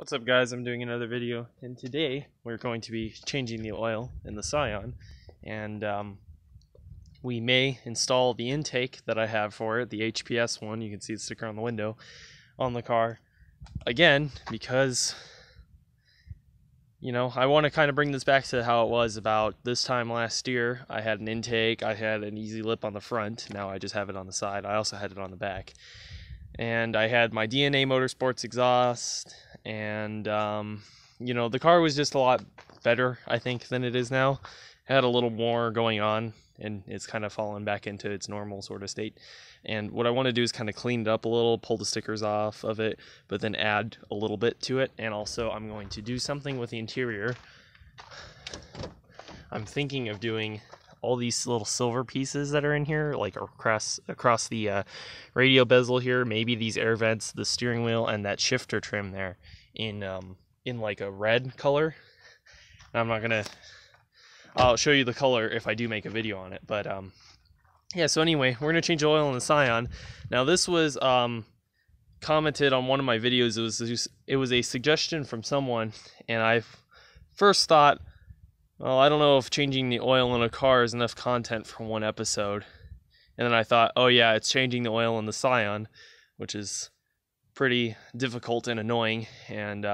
What's up guys, I'm doing another video, and today we're going to be changing the oil in the Scion, and we may install the intake that I have for it, the HPS one, you can see the sticker on the window, on the car, again, because, you know, I want to kind of bring this back to how it was about this time last year. I had an intake, I had an easy lip on the front, now I just have it on the side, I also had it on the back. And I had my DNA Motorsports exhaust, and you know, the car was just a lot better, I think, than it is now. It had a little more going on, and it's kind of fallen back into its normal sort of state. And what I want to do is kind of clean it up a little, pull the stickers off of it, but then add a little bit to it. And also I'm going to do something with the interior. I'm thinking of doing all these little silver pieces that are in here, like across the radio bezel here, maybe these air vents, the steering wheel, and that shifter trim there in like a red color. I'm not gonna, I'll show you the color if I do make a video on it, but yeah, so anyway, we're gonna change the oil in the Scion. Now this was commented on one of my videos. It was a suggestion from someone, and I first thought, well, I don't know if changing the oil in a car is enough content for one episode. And then I thought, oh yeah, it's changing the oil in the Scion, which is pretty difficult and annoying. And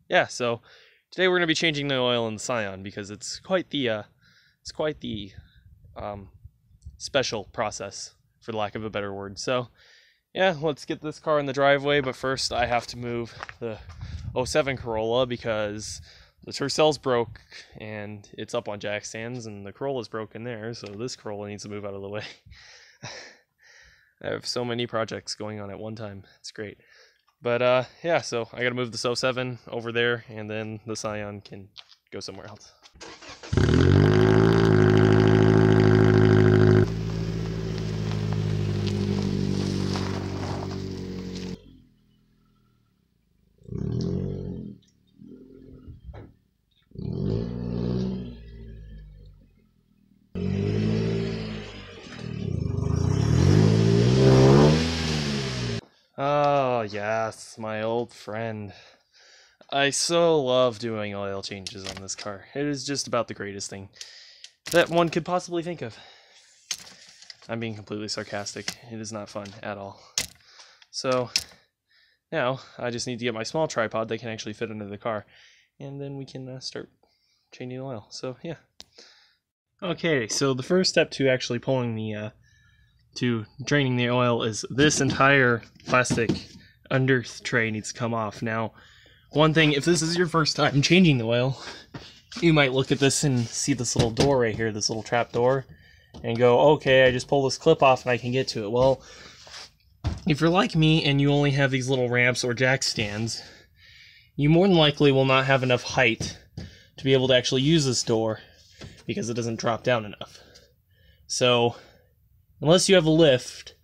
yeah, so today we're going to be changing the oil in the Scion because it's quite the special process, for the lack of a better word. So yeah, let's get this car in the driveway. But first, I have to move the 07 Corolla because the Tercell's broke and it's up on jack stands, and the Corolla's broken there, so this Corolla needs to move out of the way. I have so many projects going on at one time. It's great. But yeah, so I gotta move this 07 over there, and then the Scion can go somewhere else. Oh yes, my old friend. I so love doing oil changes on this car. It is just about the greatest thing that one could possibly think of. I'm being completely sarcastic. It is not fun at all. So now I just need to get my small tripod that can actually fit under the car, and then we can start changing the oil. So yeah. Okay, so the first step to actually pulling the to draining the oil is this entire plastic under tray needs to come off. Now, one thing, if this is your first time changing the oil, you might look at this and see this little door right here, this little trap door, and go, okay, I just pull this clip off and I can get to it. Well, if you're like me and you only have these little ramps or jack stands, you more than likely will not have enough height to be able to actually use this door because it doesn't drop down enough. So unless you have a lift,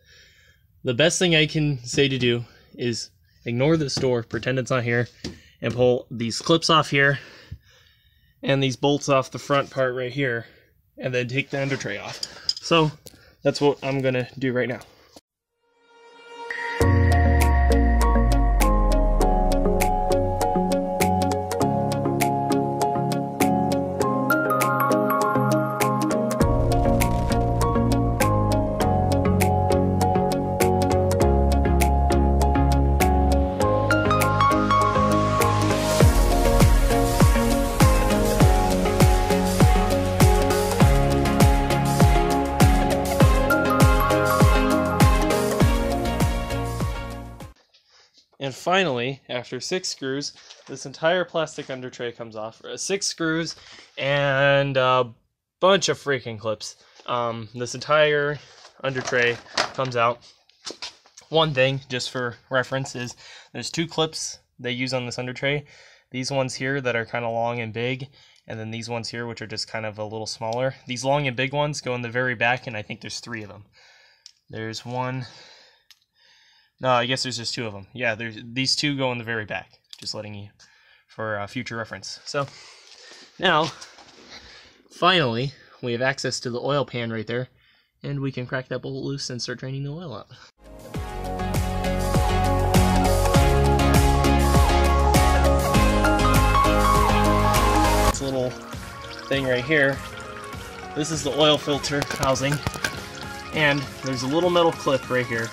the best thing I can say to do is ignore this door, pretend it's not here, and pull these clips off here and these bolts off the front part right here, and then take the under tray off. So that's what I'm gonna do right now. And finally, after 6 screws, this entire plastic under tray comes off. 6 screws and a bunch of freaking clips. This entire under tray comes out. One thing, just for reference, is there's 2 clips they use on this under tray. These ones here that are kind of long and big, and then these ones here which are just kind of a little smaller. These long and big ones go in the very back, and I think there's 3 of them. There's one. No, I guess there's just 2 of them. Yeah, these 2 go in the very back. Just letting you for future reference. So now, finally, we have access to the oil pan right there, and we can crack that bolt loose and start draining the oil out. thing right here. This is the oil filter housing, and there's a little metal clip right here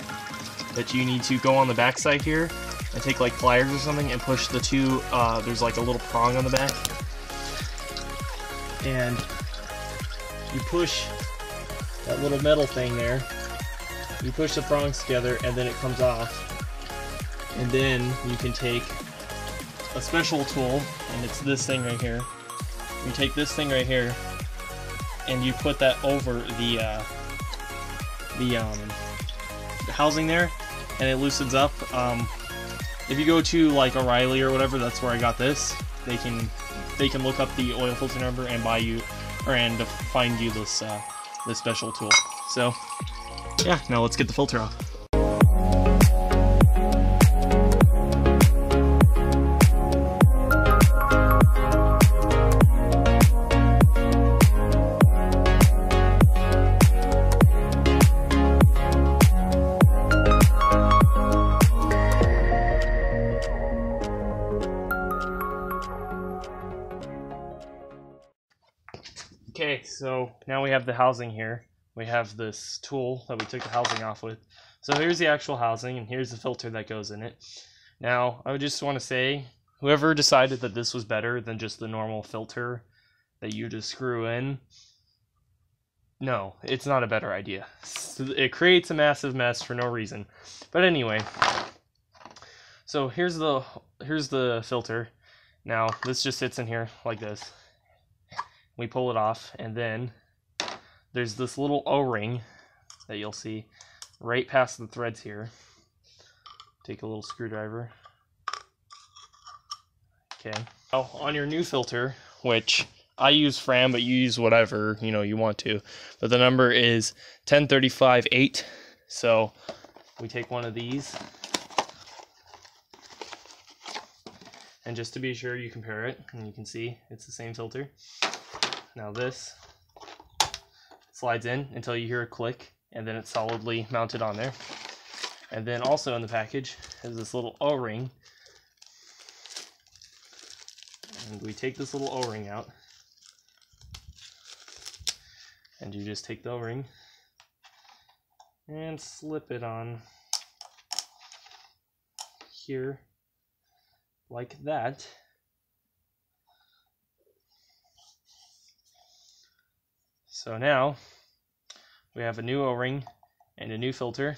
that you need to go on the back side here and take like pliers or something and push the two, there's like a little prong on the back, and you push that little metal thing there, you push the prongs together and then it comes off, and then you can take a special tool, and it's this thing right here. You take this thing right here and you put that over the housing there, and it loosens up. If you go to like O'Reilly or whatever, that's where I got this. They can look up the oil filter number and buy you, and find you this this special tool. So yeah, now let's get the filter off. Okay, so now we have the housing here. We have this tool that we took the housing off with. So here's the actual housing, and here's the filter that goes in it. Now, I would just want to say, whoever decided that this was better than just the normal filter that you just screw in, no, it's not a better idea. It creates a massive mess for no reason. But anyway, so here's the filter. Now, this just sits in here like this. We pull it off, and then there's this little O-ring that you'll see right past the threads here. Take a little screwdriver. Okay. Now, on your new filter, which I use Fram, but you use whatever you want to, but the number is 1035-8. So we take one of these, and just to be sure, you compare it, and you can see it's the same filter. Now this slides in until you hear a click, and then it's solidly mounted on there. And then also in the package is this little O-ring. And we take this little O-ring out, and you just take the O-ring and slip it on here like that. So now we have a new O-ring and a new filter,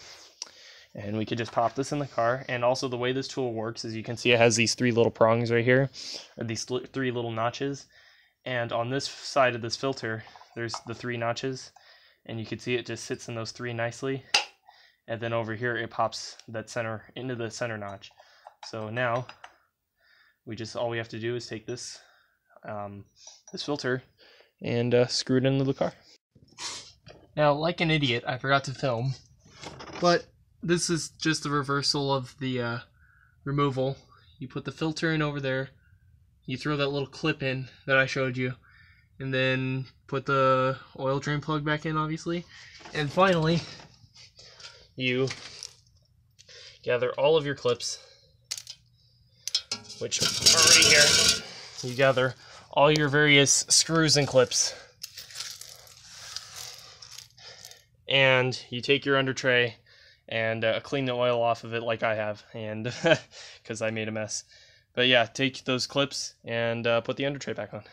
and we could just pop this in the car. And also the way this tool works is, you can see it has these three little prongs right here, or these three little notches, and on this side of this filter there's the three notches, and you can see it just sits in those three nicely, and then over here it pops that center into the center notch. So now all we have to do is take this this filter and screw it into the car. Now, like an idiot, I forgot to film, but this is just the reversal of the removal. You put the filter in over there, you throw that little clip in that I showed you, and then put the oil drain plug back in, obviously, and finally you gather all of your clips, which are already here. You gather all your various screws and clips, and you take your under tray and clean the oil off of it like I have, and because I made a mess. But yeah, take those clips and put the under tray back on.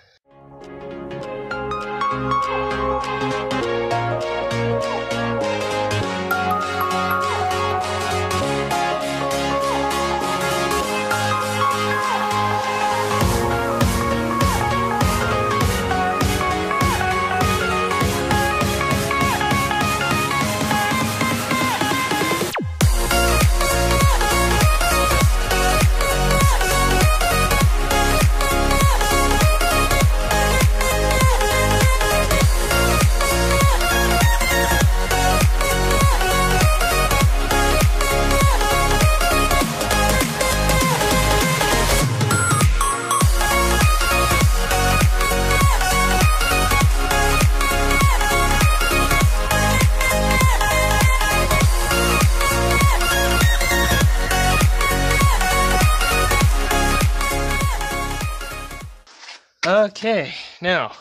Okay, now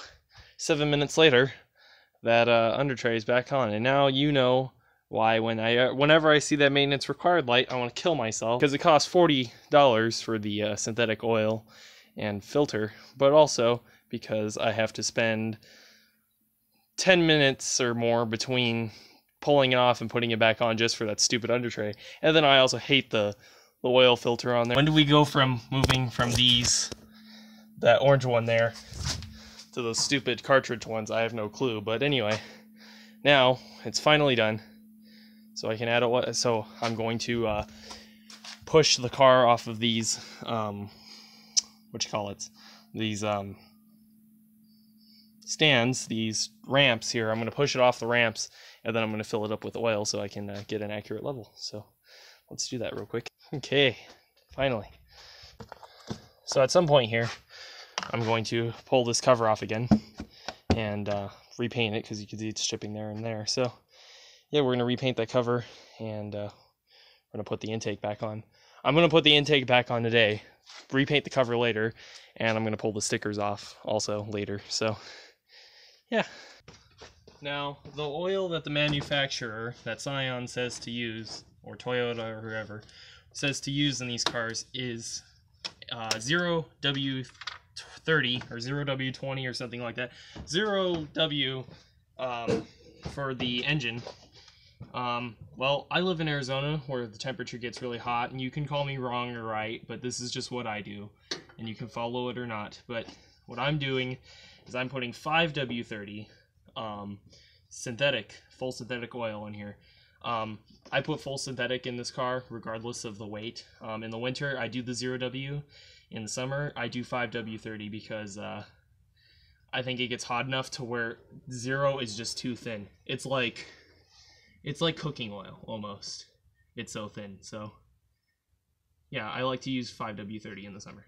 7 minutes later, that under tray is back on. And now you know why whenever I see that maintenance required light, I want to kill myself, because it costs $40 for the synthetic oil and filter, but also because I have to spend 10 minutes or more between pulling it off and putting it back on just for that stupid under tray. And then I also hate the oil filter on there. When do we go from moving from that orange one there to those stupid cartridge ones? I have no clue, but anyway, now it's finally done. So I can add a, so I'm going to push the car off of these, these stands, these ramps here. I'm going to push it off the ramps, and then I'm going to fill it up with oil so I can get an accurate level. So let's do that real quick. Okay, finally. So at some point here, I'm going to pull this cover off again and repaint it, because you can see it's chipping there and there. So yeah, we're going to repaint that cover, and we're going to put the intake back on. I'm going to put the intake back on today, repaint the cover later, and I'm going to pull the stickers off also later. So yeah. Now, the oil that the manufacturer, that Scion says to use, or Toyota or whoever, says to use in these cars is 0W30 or 0W20 or something like that. 0W for the engine. Well, I live in Arizona where the temperature gets really hot, and you can call me wrong or right, but this is just what I do, and you can follow it or not. But what I'm doing is I'm putting 5W30 full synthetic oil in here. I put full synthetic in this car regardless of the weight. In the winter, I do the 0W. In the summer, I do 5W30 because I think it gets hot enough to where 0 is just too thin. It's like cooking oil almost. It's so thin. So yeah, I like to use 5W30 in the summer.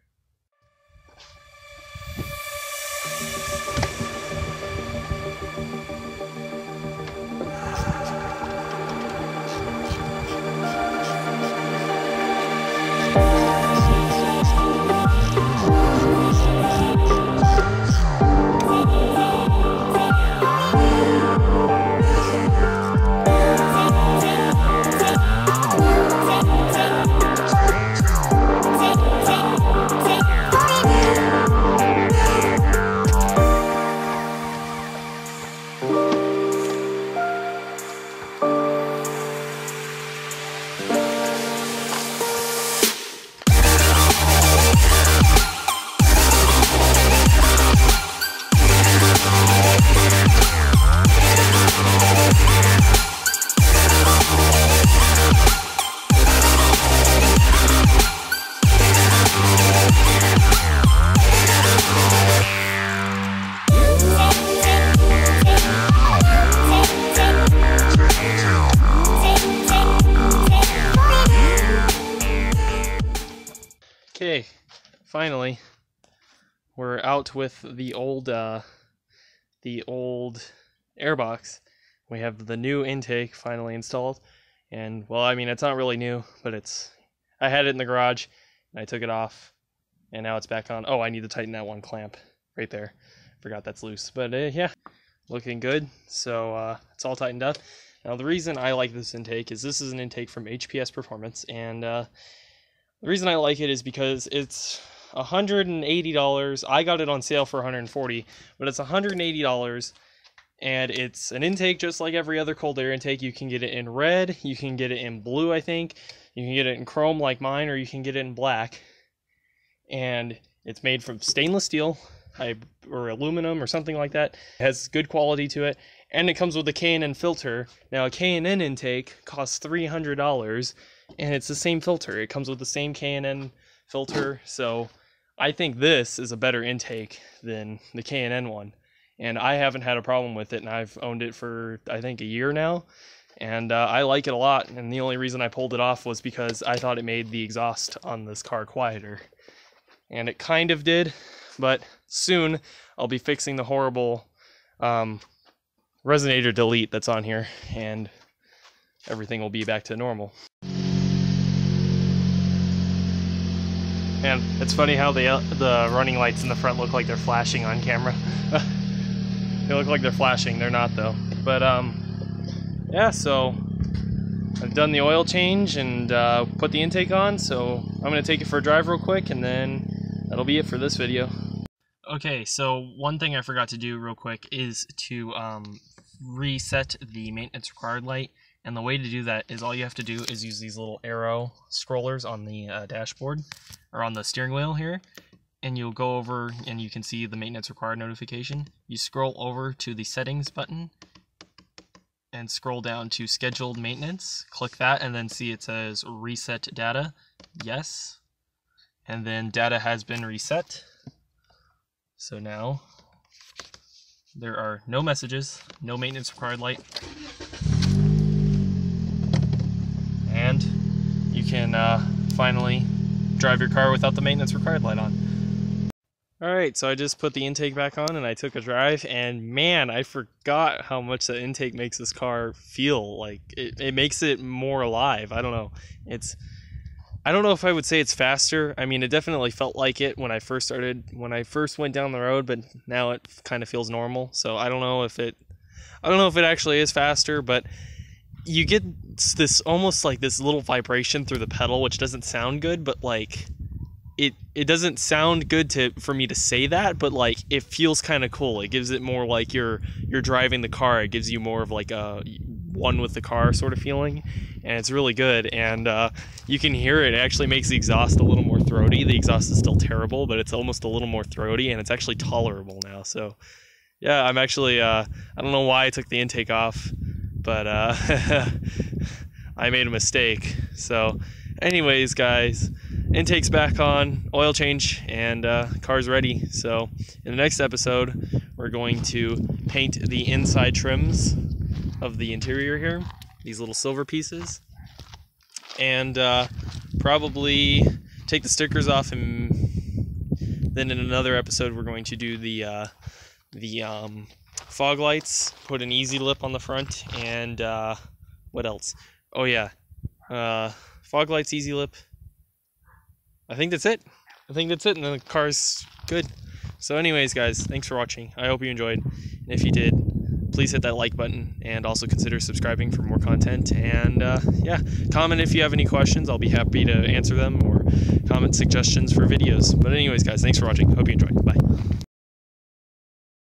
Okay, finally, we're out with the old airbox. We have the new intake finally installed, and well, I mean, it's not really new, but I had it in the garage, and I took it off, and now it's back on. Oh, I need to tighten that one clamp right there. Forgot that's loose, but yeah, looking good. So it's all tightened up. Now, the reason I like this intake is this is an intake from HPS Performance, and the reason I like it is because it's $180. I got it on sale for $140, but it's $180, and it's an intake just like every other cold air intake. You can get it in red, you can get it in blue, I think. You can get it in chrome like mine, or you can get it in black. And it's made from stainless steel or aluminum or something like that. It has good quality to it, and it comes with a K&N filter. Now, a K&N intake costs $300, and it's the same filter. It comes with the same K&N filter, so I think this is a better intake than the K&N one. And I haven't had a problem with it, and I've owned it for, I think, a year now. And I like it a lot, and the only reason I pulled it off was because I thought it made the exhaust on this car quieter. And it kind of did, but soon I'll be fixing the horrible resonator delete that's on here, and everything will be back to normal. And it's funny how the running lights in the front look like they're flashing on camera. They look like they're flashing. They're not though. But yeah, so I've done the oil change and put the intake on, so I'm going to take it for a drive real quick, and then that'll be it for this video. Okay, so one thing I forgot to do real quick is to reset the maintenance required light, and the way to do that is all you have to do is use these little arrow scrollers on the dashboard, or on the steering wheel here, and you'll go over and you can see the maintenance required notification. You scroll over to the settings button, and scroll down to scheduled maintenance, click that, and then see it says reset data, yes, and then data has been reset. So now there are no messages, no maintenance required light, and you can finally drive your car without the maintenance required light on. Alright, so I just put the intake back on and I took a drive, and man, I forgot how much the intake makes this car feel. Like, it makes it more alive. I don't know. I don't know if I would say it's faster. I mean, it definitely felt like it when I first went down the road, but now it kind of feels normal. So I don't know if it actually is faster, but you get this almost like this little vibration through the pedal, which doesn't sound good, but like it doesn't sound good for me to say that, but like it feels kind of cool. It gives it more like you're driving the car. It gives you more of like a one with the car sort of feeling, and it's really good. And you can hear it. It actually makes the exhaust a little more throaty. The exhaust is still terrible, but it's almost a little more throaty, and it's actually tolerable now. So yeah, I'm actually I don't know why I took the intake off, but I made a mistake. So anyways, guys, intake's back on, oil change, and car's ready. So in the next episode, we're going to paint the inside trims of the interior here, these little silver pieces, and probably take the stickers off, and then in another episode we're going to do the fog lights, put an easy lip on the front, and what else? Oh yeah, fog lights, easy lip. I think that's it. And then the car's good. So anyways, guys, thanks for watching. I hope you enjoyed. And if you did, please hit that like button, and also consider subscribing for more content. And yeah, comment if you have any questions. I'll be happy to answer them, or comment suggestions for videos. But anyways, guys, thanks for watching. Hope you enjoyed. Bye.